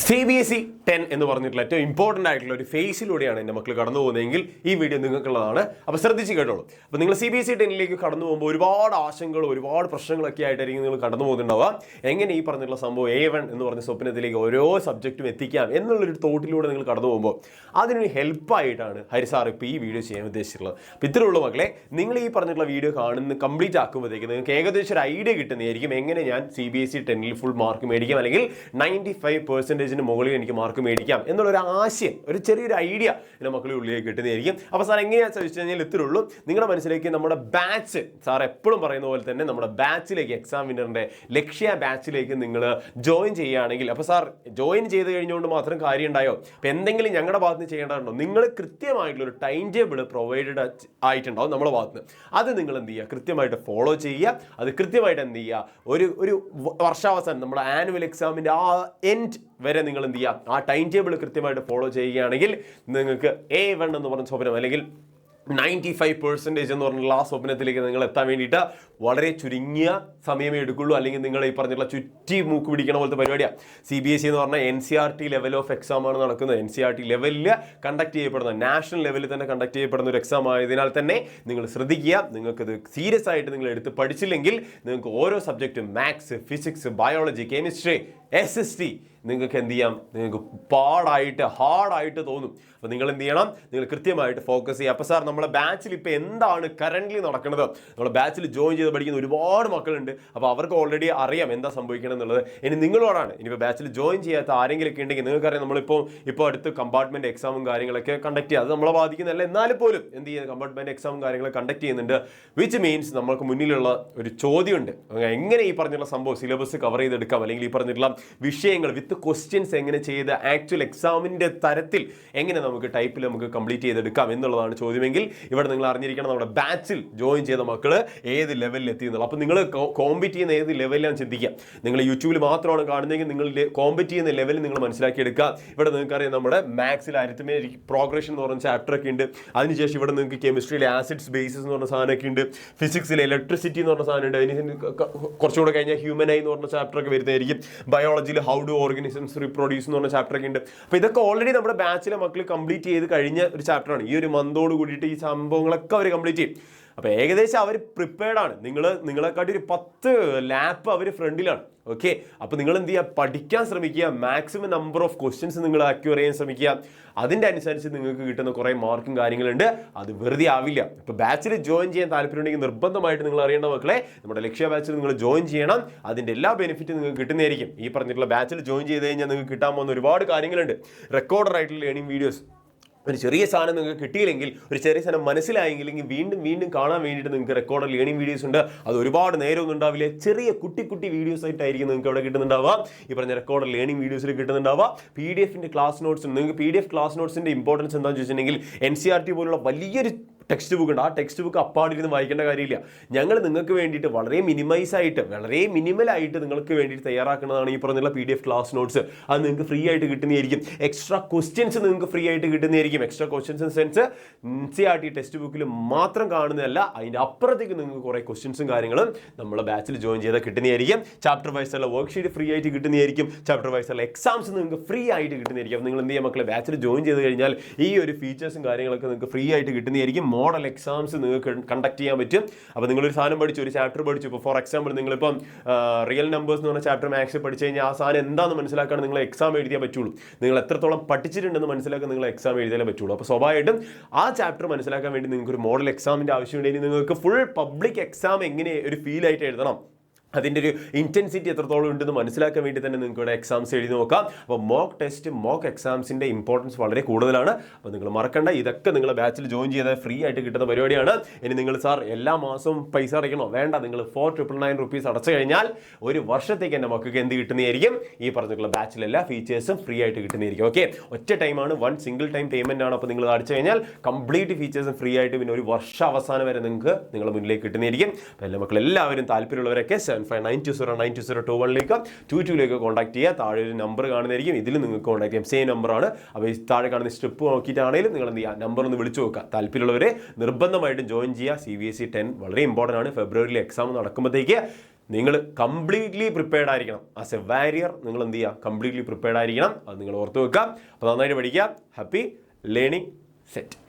CBSE 10 എന്ന് പറഞ്ഞിട്ടുള്ള ഏറ്റവും ഇമ്പോർട്ടൻ്റ് ആയിട്ടുള്ള ഒരു ഫേസിലൂടെയാണ് എൻ്റെ മക്കൾ കടന്നു പോകുന്നതെങ്കിൽ ഈ വീഡിയോ നിങ്ങൾക്കുള്ളതാണ്. അപ്പോൾ ശ്രദ്ധിച്ച് കേട്ടോളൂ. അപ്പോൾ നിങ്ങൾ CBSE 10ലേക്ക് കടന്നു പോകുമ്പോൾ ഒരുപാട് ആശങ്കകളും ഒരുപാട് പ്രശ്നങ്ങളൊക്കെ ആയിട്ടായിരിക്കും നിങ്ങൾ കടന്നു പോകുന്നുണ്ടാവുക. എങ്ങനെ ഈ പറഞ്ഞിട്ടുള്ള സംഭവം A1 എന്ന് പറഞ്ഞ സ്വപ്നത്തിലേക്ക് ഓരോ സബ്ജക്റ്റും എത്തിക്കാം എന്നുള്ളൊരു തോട്ടിലൂടെ നിങ്ങൾ കടന്നു പോകുമ്പോൾ അതിനൊരു ഹെൽപ്പായിട്ടാണ് ഹരി സാർ ഇപ്പോൾ ഈ വീഡിയോ ചെയ്യാൻ ഉദ്ദേശിച്ചിട്ടുള്ളത്. അപ്പോൾ ഇത്രയുള്ള മക്കളെ, നിങ്ങൾ ഈ പറഞ്ഞിട്ടുള്ള വീഡിയോ കാണുന്ന കംപ്ലീറ്റ് ആക്കുമ്പോഴത്തേക്ക് നിങ്ങൾക്ക് ഏകദേശം ഒരു ഐഡിയ കിട്ടുന്നതായിരിക്കും എങ്ങനെ ഞാൻ CBSE 10ൽ ഫുൾ മാർക്ക് മേടിക്കാം, അല്ലെങ്കിൽ 95% മുകളിൽ എനിക്ക് മാർക്ക് മേടിക്കാം എന്നുള്ളൊരു ആശയം, ഒരു ചെറിയൊരു ഐഡിയ എൻ്റെ മക്കളുടെ ഉള്ളിലേക്ക് കിട്ടുന്നതായിരിക്കും. അപ്പോൾ സാർ എങ്ങനെയാണെന്ന് ചോദിച്ചു കഴിഞ്ഞാൽ ഇത്രയേ ഉള്ളൂ. നിങ്ങളുടെ മനസ്സിലേക്ക് നമ്മുടെ ബാച്ച്, സാർ എപ്പോഴും പറയുന്ന പോലെ തന്നെ നമ്മുടെ ബാച്ചിലേക്ക്, എക്സാം വിന്നറിൻ്റെ ലക്ഷ്യ ബാച്ചിലേക്ക് നിങ്ങൾ ജോയിൻ ചെയ്യുകയാണെങ്കിൽ, അപ്പോൾ സാർ ജോയിൻ ചെയ്ത് കഴിഞ്ഞുകൊണ്ട് മാത്രം കാര്യം ഉണ്ടായോ? അപ്പോൾ എന്തെങ്കിലും ഞങ്ങളുടെ ഭാഗത്ത് നിന്ന് ചെയ്യേണ്ടതുണ്ടോ? നിങ്ങൾ കൃത്യമായിട്ടുള്ളൊരു ടൈം ടേബിൾ പ്രൊവൈഡഡ് ആയിട്ടുണ്ടാവും നമ്മുടെ ഭാഗത്ത് നിന്ന്. അത് നിങ്ങൾ എന്ത് ചെയ്യുക, കൃത്യമായിട്ട് ഫോളോ ചെയ്യുക. അത് കൃത്യമായിട്ട് എന്ത് ചെയ്യുക, ഒരു വർഷാവസാനം നമ്മുടെ ആനുവൽ എക്സാമിൻ്റെ ആ എൻഡ് വരെ നിങ്ങൾ എന്ത് ചെയ്യുക, ആ ടൈം ടേബിൾ കൃത്യമായിട്ട് ഫോളോ ചെയ്യുകയാണെങ്കിൽ നിങ്ങൾക്ക് A1 എന്ന് പറഞ്ഞ സ്വപ്നം, അല്ലെങ്കിൽ 95% എന്ന് പറഞ്ഞിട്ടുള്ള ആ സ്വപ്നത്തിലേക്ക് നിങ്ങൾ എത്താൻ വേണ്ടിയിട്ട് വളരെ ചുരുങ്ങിയ സമയമേ എടുക്കുള്ളൂ. അല്ലെങ്കിൽ നിങ്ങൾ ഈ പറഞ്ഞിട്ടുള്ള ചുറ്റി മൂക്ക് പിടിക്കണ പോലത്തെ പരിപാടിയാണ്. CBSE എന്ന് പറഞ്ഞാൽ NCERT ലെവൽ ഓഫ് എക്സാം ആണ് നടക്കുന്നത്. NCERT ലെവലിൽ കണ്ടക്ട് ചെയ്യപ്പെടുന്ന, നാഷണൽ ലെവലിൽ തന്നെ കണ്ടക്ട് ചെയ്യപ്പെടുന്ന ഒരു എക്സാം ആയതിനാൽ തന്നെ നിങ്ങൾ ശ്രദ്ധിക്കുക. നിങ്ങൾക്കത് സീരിയസ് ആയിട്ട് നിങ്ങൾ എടുത്ത് പഠിച്ചില്ലെങ്കിൽ നിങ്ങൾക്ക് ഓരോ സബ്ജക്റ്റും, maths, physics, biology, chemistry, SST, നിങ്ങൾക്ക് എന്ത് ചെയ്യാം, നിങ്ങൾക്ക് പാടായിട്ട് ഹാർഡായിട്ട് തോന്നും. അപ്പോൾ നിങ്ങൾ എന്ത് ചെയ്യണം, നിങ്ങൾ കൃത്യമായിട്ട് ഫോക്കസ് ചെയ്യുക. അപ്പോൾ സാർ നമ്മളെ ബാച്ചിൽ ഇപ്പോൾ എന്താണ് കറൻ്റ്ലി നടക്കുന്നത്? നമ്മളെ ബാച്ചിൽ ജോയിൻ ചെയ്ത് പഠിക്കുന്ന ഒരുപാട് മക്കളുണ്ട്. അപ്പോൾ അവർക്ക് ഓൾറെഡി അറിയാം എന്താ സംഭവിക്കണം എന്നുള്ളത്. ഇനി നിങ്ങളോടാണ്, ഇനിയിപ്പോൾ ബാച്ചിൽ ജോയിൻ ചെയ്യാത്ത ആരെങ്കിലുമൊക്കെ ഉണ്ടെങ്കിൽ നിങ്ങൾക്കറിയാം, നമ്മളിപ്പോൾ അടുത്ത് കമ്പാർട്ട്മെൻറ്റ് എക്സാമും കാര്യങ്ങളൊക്കെ കണ്ടക്ട് ചെയ്യുക. അത് നമ്മളെ ബാധിക്കുന്നതല്ല, എന്നാലും പോലും എന്ത് ചെയ്യുക, കമ്പാർട്ട്മെൻറ്റ് എക്സാമും കാര്യങ്ങളൊക്കെ കണ്ടക്ട് ചെയ്യുന്നുണ്ട്. വിച്ച് മീൻസ് നമ്മൾക്ക് മുന്നിലുള്ള ഒരു ചോദ്യമുണ്ട്, എങ്ങനെ ഈ പറഞ്ഞിട്ടുള്ള സംഭവം സിലബസ് കവർ ചെയ്തെടുക്കാം, അല്ലെങ്കിൽ ഈ പറഞ്ഞിട്ടുള്ള വിഷയങ്ങൾ വിത്ത് ക്വസ്റ്റ്യൻസ് എങ്ങനെ ചെയ്ത് ആക്ച്വൽ എക്സാമിൻ്റെ തരത്തിൽ എങ്ങനെ നമുക്ക് ടൈപ്പിൽ നമുക്ക് കംപ്ലീറ്റ് ചെയ്തെടുക്കാം എന്നുള്ളതാണ് ചോദ്യമെങ്കിൽ ഇവിടെ നിങ്ങൾ അറിഞ്ഞിരിക്കണം നമ്മുടെ ബാച്ചിൽ ജോയിൻ ചെയ്ത മക്കൾ ഏത് ലെവലിൽ എത്തി എന്നുള്ളത്. അപ്പോൾ നിങ്ങൾ കോമ്പീറ്റ് ചെയ്യുന്ന ഏത് ലെവലിലാണ് ചിന്തിക്കുക. നിങ്ങൾ യൂട്യൂബിൽ മാത്രമാണ് കാണുന്നതെങ്കിൽ നിങ്ങൾ കോമ്പീറ്റ് ചെയ്യുന്ന ലെവലിൽ നിങ്ങൾ മനസ്സിലാക്കിയെടുക്കുക. ഇവിടെ നിങ്ങൾക്കറിയാം നമ്മുടെ മാത്സിൽ അരിത്മെറ്റിക് പ്രോഗ്രഷൻ എന്ന് പറഞ്ഞ ചാപ്റ്റർ ഒക്കെ ഉണ്ട്. അതിനുശേഷം ഇവിടെ നിങ്ങൾക്ക് കെമിസ്ട്രിയിൽ ആസിഡ്സ് ബേസിസ് എന്ന് പറഞ്ഞ സാധനമൊക്കെ ഉണ്ട്. ഫിസിക്സിൽ ഇലക്ട്രിസിറ്റി എന്ന് പറഞ്ഞ സാധനം ഉണ്ട്. അതിന് കുറച്ചുകൂടെ കഴിഞ്ഞാൽ ഹ്യൂമൻ ഐ എന്ന് പറഞ്ഞ ചാപ്റ്റർ ഒക്കെ വരുന്നതായിരിക്കും. ബയോളജിയിൽ ഹൗ ഡു ഓർഗാനിസംസ് റീപ്രൊഡ്യൂസ് എന്ന് പറഞ്ഞ ചാപ്റ്റർ ഒക്കെ ഉണ്ട്. അപ്പോൾ ഇതൊക്കെ ഓൾറെഡി നമ്മുടെ ബാച്ചിലെ മക്കൾ കംപ്ലീറ്റ് ചെയ്ത് കഴിഞ്ഞ ഒരു ചാപ്റ്ററാണ്. ഈ ഒരു മന്തോട് കൂടിയിട്ട് ഈ സംഭവങ്ങളൊക്കെ അവർ കംപ്ലീറ്റ് ചെയ്യും. അപ്പോൾ ഏകദേശം അവർ പ്രിപ്പയർഡ് ആണ്. നിങ്ങളെക്കാട്ടി ഒരു 10 ലാപ്പ് അവർ ഫ്രണ്ടിലാണ്. ഓക്കെ, അപ്പോൾ നിങ്ങൾ എന്ത് ചെയ്യുക, പഠിക്കാൻ ശ്രമിക്കുക. മാക്സിമം നമ്പർ ഓഫ് ക്വസ്റ്റ്യൻസ് നിങ്ങൾ അക്യൂർ ചെയ്യാൻ ശ്രമിക്കുക. അതിൻ്റെ അനുസരിച്ച് നിങ്ങൾക്ക് കിട്ടുന്ന കുറേ മാർക്കും കാര്യങ്ങളുണ്ട്. അത് വെറുതെ ആവില്ല. ഇപ്പോൾ ബാച്ചിൽ ജോയിൻ ചെയ്യാൻ താല്പര്യമുണ്ടെങ്കിൽ നിർബന്ധമായിട്ട് നിങ്ങൾ അറിയേണ്ട മക്കളെ, നമ്മുടെ ലക്ഷ്യ ബാച്ചിൽ നിങ്ങൾ ജോയിൻ ചെയ്യണം. അതിൻ്റെ എല്ലാ ബെനിഫിറ്റും നിങ്ങൾക്ക് കിട്ടുന്നതായിരിക്കും. ഈ പറഞ്ഞിട്ടുള്ള ബാച്ചിൽ ജോയിൻ ചെയ്ത് കഴിഞ്ഞാൽ നിങ്ങൾക്ക് കിട്ടാൻ പോകുന്ന ഒരുപാട് കാര്യങ്ങളുണ്ട്. റെക്കോർഡഡ് ആയിട്ടുള്ള ലേണിംഗ് വീഡിയോസ്, ഒരു ചെറിയ സാധനം നിങ്ങൾക്ക് കിട്ടിയില്ലെങ്കിൽ, ഒരു ചെറിയ സാധനം മനസ്സിലായെങ്കിൽ വീണ്ടും കാണാൻ വേണ്ടിയിട്ട് നിങ്ങൾക്ക് റെക്കോർഡ് ലേണിംഗ് വീഡിയോസ് ഉണ്ട്. അത് ഒരുപാട് നേരമൊന്നും ഉണ്ടാവില്ല, ചെറിയ കുട്ടി വീഡിയോസ് ആയിട്ടായിരിക്കും നിങ്ങൾക്ക് അവിടെ കിട്ടുന്നുണ്ടാവുക. ഈ പറഞ്ഞ റെക്കോർഡ് ലേണിംഗ് വീഡിയോസിൽ കിട്ടുന്നുണ്ടാവുക. PDF ക്ലാസ് നോട്ട്സ്, നിങ്ങൾക്ക് PDF ക്ലാസ് നോട്ട്സിൻ്റെ ഇമ്പോർട്ടൻസ് എന്താണെന്ന് ചോദിച്ചിട്ടുണ്ടെങ്കിൽ NCERT പോലുള്ള വലിയൊരു ടെക്സ്റ്റ് ബുക്ക് ഉണ്ട്. ആ ടെക്സ്റ്റ് ബുക്ക് അപ്പാടിരുന്ന് വായിക്കേണ്ട കാര്യമില്ല. ഞങ്ങൾ നിങ്ങൾക്ക് വേണ്ടിയിട്ട് വളരെ മിനിമലായിട്ട് നിങ്ങൾക്ക് വേണ്ടിയിട്ട് തയ്യാറാക്കുന്നതാണ് ഈ പറഞ്ഞുള്ള PDF ക്ലാസ് നോട്ട്സ്. അത് നിങ്ങൾക്ക് ഫ്രീ ആയിട്ട് കിട്ടുന്നതായിരിക്കും. എക്സ്ട്രാ ക്വസ്റ്റ്യൻസ് നിങ്ങൾക്ക് ഫ്രീ ആയിട്ട് കിട്ടുന്നതായിരിക്കും. Extra questions in sense NCERT text ബുക്കിൽ മാത്രം കാണുന്നതല്ല, അതിൻ്റെ അപ്പുറത്തേക്ക് നിങ്ങൾക്ക് കുറേ ക്വസ്റ്റ്യൻസും കാര്യങ്ങളും നമ്മളെ ബാച്ചിൽ ജോയിൻ ചെയ്താൽ കിട്ടുന്നതായിരിക്കും. ചാപ്റ്റർ വൈസുള്ള വർക്ക്ഷീറ്റ് ഫ്രീ ആയിട്ട് കിട്ടുന്നതായിരിക്കും. ചാപ്റ്റർ വൈസുള്ള എക്സാംസ് നിങ്ങൾക്ക് ഫ്രീ ആയിട്ട് കിട്ടുന്നതായിരിക്കും. അപ്പോൾ നിങ്ങൾ എന്ത് ചെയ്യുക മക്കളെ, ബാച്ചിൽ ജോയിൻ ചെയ്ത് കഴിഞ്ഞാൽ ഈ ഒരു ഫീച്ചേഴ്സും കാര്യങ്ങളൊക്കെ നിങ്ങൾക്ക് ഫ്രീ ആയിട്ട് കിട്ടുന്നതായിരിക്കും. മോഡൽ എക്സാംസ് നിങ്ങൾക്ക് കണ്ടക്ട് ചെയ്യാൻ പറ്റും. അപ്പോൾ നിങ്ങളൊരു സാധനം പഠിച്ചു, ഒരു ചാപ്റ്റർ പഠിച്ചു. ഇപ്പോൾ ഫോർ എക്സാമ്പിൾ നിങ്ങളിപ്പം റിയൽ നമ്പേഴ്സ് എന്ന് പറഞ്ഞ ചാപ്റ്റർ മാത്സ് പഠിച്ചു കഴിഞ്ഞാൽ ആ സാധനം എന്താണെന്ന് മനസ്സിലാക്കാൻ നിങ്ങൾ എക്സാം എഴുതിയാൽ പറ്റുള്ളൂ. നിങ്ങൾ എത്രത്തോളം പഠിച്ചിട്ടുണ്ടെന്ന് മനസ്സിലാക്കാൻ നിങ്ങൾ എക്സാം എഴുതിയാലേ പറ്റുള്ളൂ. അപ്പോൾ സ്വാഭാവികമായിട്ടും ആ ചാപ്റ്റർ മനസ്സിലാക്കാൻ വേണ്ടി നിങ്ങൾക്ക് ഒരു മോഡൽ എക്സാമിൻ്റെ ആവശ്യമുണ്ടെങ്കിൽ നിങ്ങൾക്ക് ഫുൾ പബ്ലിക് എക്സാം എങ്ങനെ ഒരു ഫീൽ ആയിട്ട് എഴുതണം, അതിൻ്റെ ഒരു ഇൻറ്റൻസിറ്റി എത്രത്തോളം ഉണ്ടെന്ന് മനസ്സിലാക്കാൻ വേണ്ടി തന്നെ നിങ്ങൾക്ക് ഇവിടെ എക്സാംസ് എഴുതി നോക്കാം. അപ്പോൾ മോക്ക് ടെസ്റ്റ്, മോക്ക് എക്സാംസിൻ്റെ ഇമ്പോർട്ടൻസ് വളരെ കൂടുതലാണ്. അപ്പോൾ നിങ്ങൾ മറക്കണ്ട, ഇതൊക്കെ നിങ്ങൾ ബാച്ചിൽ ജോയിൻ ചെയ്താൽ ഫ്രീ ആയിട്ട് കിട്ടുന്ന പരിപാടിയാണ്. ഇനി നിങ്ങൾ സാർ എല്ലാ മാസവും പൈസ അടയ്ക്കണോ? വേണ്ട, നിങ്ങൾ 4,999 rupees അടച്ചു കഴിഞ്ഞാൽ ഒരു വർഷത്തേക്ക് എൻ്റെ മക്കൾക്ക് എന്ത് കിട്ടുന്നതായിരിക്കും, ഈ പറഞ്ഞിട്ടുള്ള ബാച്ചിലെല്ലാ ഫീച്ചേഴ്സും ഫ്രീ ആയിട്ട് കിട്ടുന്നതായിരിക്കും. ഓക്കെ, ഒറ്റ ടൈമാണ്, സിംഗിൾ ടൈം പേയ്മെൻ്റ് ആണ്. അപ്പോൾ നിങ്ങൾ അടച്ചു കഴിഞ്ഞാൽ കംപ്ലീറ്റ് ഫീച്ചേഴ്സും ഫ്രീ ആയിട്ട് പിന്നെ ഒരു വർഷം അവസാനം വരെ നിങ്ങൾക്ക് നിങ്ങളുടെ മുന്നിലേക്ക് കിട്ടുന്നതായിരിക്കും. അപ്പോൾ എല്ലാ മക്കളെല്ലാവരും താല്പര്യമുള്ളവരൊക്കെ 75092021 22 കോൺടാക്ട് ചെയ്യുക. താഴെ ഒരു നമ്പർ കാണുന്നതായിരിക്കും, ഇതിൽ നിങ്ങൾക്ക് കോൺടാക്ട് ചെയ്യാം. സെയിം നമ്പറാണ്. അപ്പോൾ ഈ താഴെ കാണുന്ന സ്റ്റെപ്പ് നോക്കിയിട്ടാണെങ്കിലും നിങ്ങൾ എന്ത് ചെയ്യുക, നമ്പർ ഒന്ന് വിളിച്ചു നോക്കുക. താല്പര്യമുള്ളവരെ നിർബന്ധമായിട്ടും ജോയിൻ ചെയ്യുക. CBSE 10 വളരെ ഇമ്പോർട്ടൻ്റ് ആണ്. ഫെബ്രുവരിയിൽ എക്സാം നടക്കുമ്പോഴത്തേക്ക് നിങ്ങൾ കംപ്ലീറ്റ്ലി പ്രിപ്പയർഡ് ആയിരിക്കണം. ആസ് എ വാരിയർ നിങ്ങൾ എന്ത് ചെയ്യുക, കംപ്ലീറ്റ്ലി പ്രിപ്പയർഡ് ആയിരിക്കണം. അത് നിങ്ങൾ ഓർത്ത് വെക്കുക. അപ്പോൾ നന്നായിട്ട് പഠിക്കുക. Happy learning set.